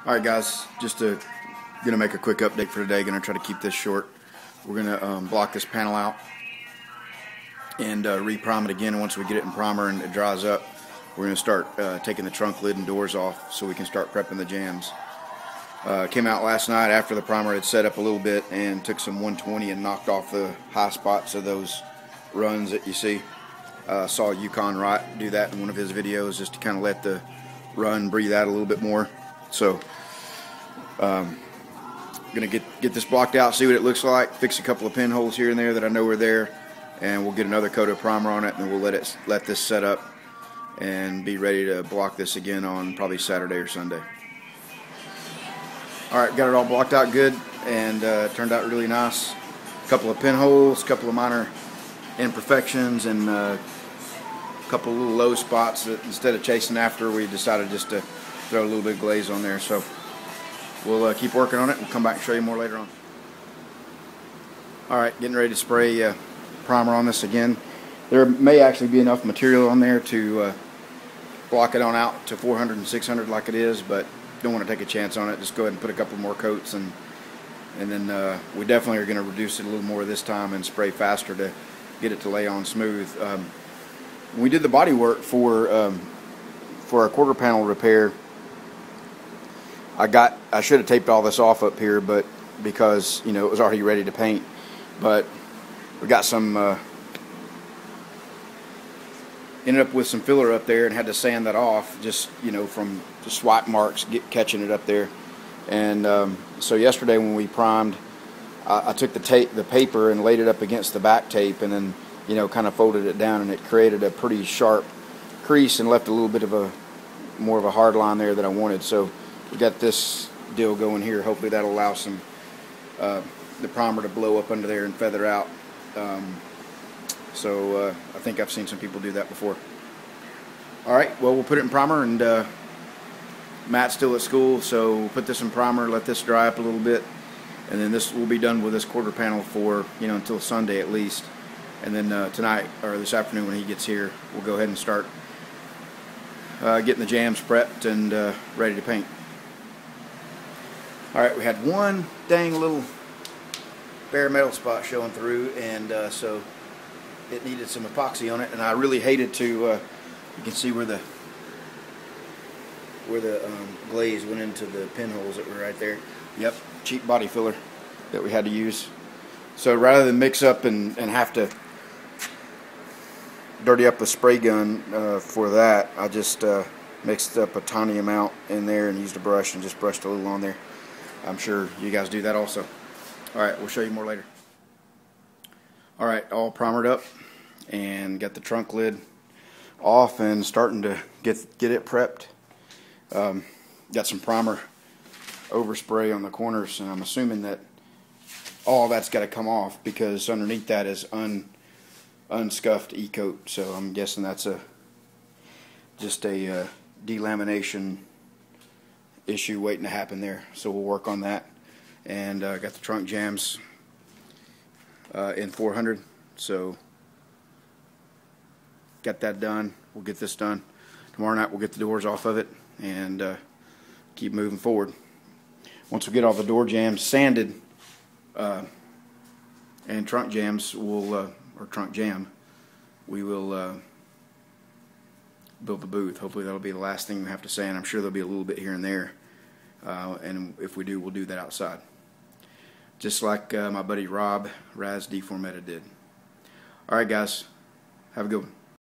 Alright guys, just gonna make a quick update for today. Gonna try to keep this short. We're gonna block this panel out and reprime it again. Once we get it in primer and it dries up, we're gonna start taking the trunk lid and doors off so we can start prepping the jambs. Came out last night after the primer had set up a little bit and took some 120 and knocked off the high spots of those runs that you see. Saw Yukon Wright do that in one of his videos, just to kind of let the run breathe out a little bit more. So gonna get this blocked out, see what it looks like, fix a couple of pinholes here and there that I know are there, and we'll get another coat of primer on it, and we'll let this set up and be ready to block this again on probably Saturday or Sunday. Alright, got it all blocked out good, and turned out really nice. A couple of pinholes, a couple of minor imperfections, and a couple of little low spots that instead of chasing after, we decided just to throw a little bit of glaze on there. So we'll keep working on it. We'll come back and show you more later on. Alright, getting ready to spray primer on this again. There may actually be enough material on there to block it on out to 400 and 600 like it is, but don't want to take a chance on it. Just go ahead and put a couple more coats, and then we definitely are going to reduce it a little more this time and spray faster to get it to lay on smooth. When we did the body work for our quarter panel repair, I should have taped all this off up here, but because it was already ready to paint. But we got some ended up with some filler up there and had to sand that off, just from the swipe marks catching it up there. And so yesterday when we primed, I took the paper and laid it up against the back tape, and then kind of folded it down, and it created a pretty sharp crease and left a little bit of more of a hard line there that I wanted. So we got this deal going here. Hopefully that'll allow some the primer to blow up under there and feather out. So I think I've seen some people do that before. Alright, well, we'll put it in primer, and Matt's still at school, so we'll put this in primer, let this dry up a little bit, and then this will be done with this quarter panel for until Sunday at least. And then tonight, or this afternoon when he gets here, we'll go ahead and start getting the jambs prepped and ready to paint. Alright, we had one dang little bare metal spot showing through, and so it needed some epoxy on it, and I really hated to, you can see where the glaze went into the pinholes that were right there. Yep, cheap body filler that we had to use. So rather than mix up and have to dirty up the spray gun for that, I just mixed up a tiny amount in there and used a brush and just brushed a little on there. I'm sure you guys do that also. Alright, we'll show you more later. Alright, all primered up and got the trunk lid off and starting to get it prepped. Got some primer overspray on the corners, and I'm assuming that all that's got to come off because underneath that is unscuffed e-coat, so I'm guessing that's just a delamination issue waiting to happen there. So we'll work on that, and got the trunk jambs in 400, so got that done. We'll get this done tomorrow night. We'll get the doors off of it and keep moving forward. Once we get all the door jambs sanded and trunk jambs, or trunk jam, we will build the booth. Hopefully that'll be the last thing we have to sand. I'm sure there'll be a little bit here and there, and if we do, we'll do that outside, just like my buddy Rob Raz Deformetta did. Alright guys, have a good one.